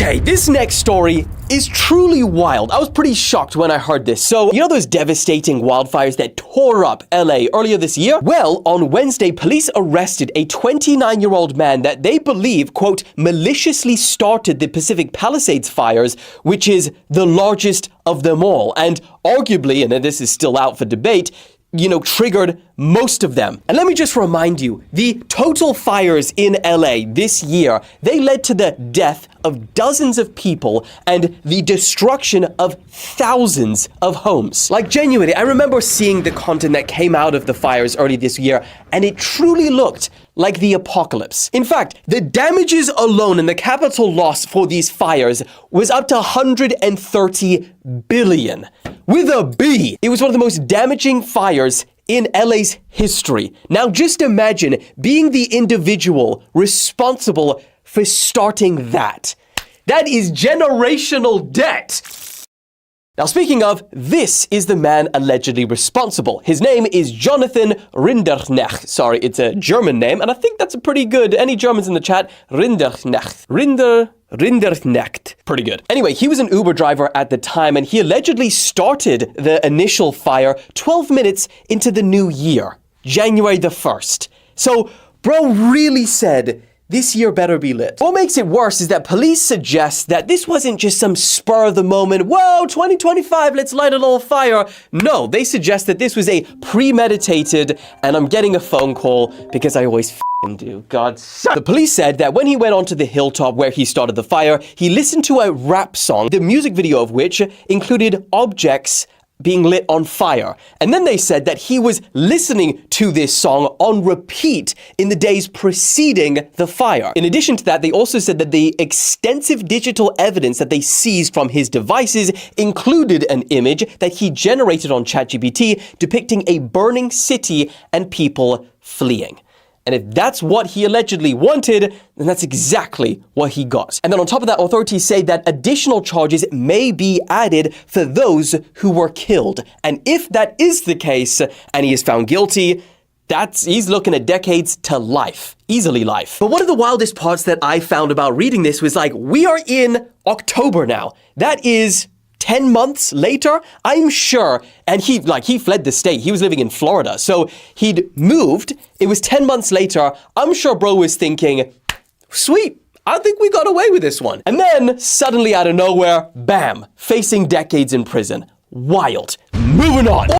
Okay, this next story is truly wild. I was pretty shocked when I heard this. So, you know those devastating wildfires that tore up LA earlier this year? Well, on Wednesday, police arrested a 29-year-old man that they believe, quote, maliciously started the Pacific Palisades fires, which is the largest of them all. And arguably, and this is still out for debate, triggered most of them. And let me just remind you, the total fires in LA this year, they led to the death of dozens of people and the destruction of thousands of homes. Like, genuinely, I remember seeing the content that came out of the fires early this year, and it truly looked like the apocalypse. In fact, the damages alone and the capital loss for these fires was up to 130 billion. With a B. It was one of the most damaging fires in LA's history. Now just imagine being the individual responsible for starting that. That is generational debt. Now, speaking of, this is the man allegedly responsible. His name is Jonathan Rinderknecht. Sorry, it's a German name, and I think that's a pretty good. Any Germans in the chat? Rinderknecht. Rinderknecht. Pretty good. Anyway, he was an Uber driver at the time, and he allegedly started the initial fire 12 minutes into the new year, January the 1st. So, bro really said, this year better be lit. What makes it worse is that police suggest that this wasn't just some spur of the moment, whoa, 2025, let's light a little fire. No, they suggest that this was a premeditated, and I'm getting a phone call because I always do. God. The police said that when he went onto the hilltop where he started the fire, he listened to a rap song, the music video of which included objects being lit on fire. And then they said that he was listening to this song on repeat in the days preceding the fire. In addition to that, they also said that the extensive digital evidence that they seized from his devices included an image that he generated on ChatGPT depicting a burning city and people fleeing. And if that's what he allegedly wanted, then that's exactly what he got. And then on top of that, authorities say that additional charges may be added for those who were killed. And if that is the case, and he is found guilty, he's looking at decades to life. Easily life. But one of the wildest parts that I found about reading this was like, we are in October now. That is 10 months later, I'm sure, and he fled the state. He was living in Florida, so he'd moved. It was 10 months later. I'm sure bro was thinking, sweet, I think we got away with this one. And then, suddenly out of nowhere, bam, facing decades in prison. Wild. Moving on.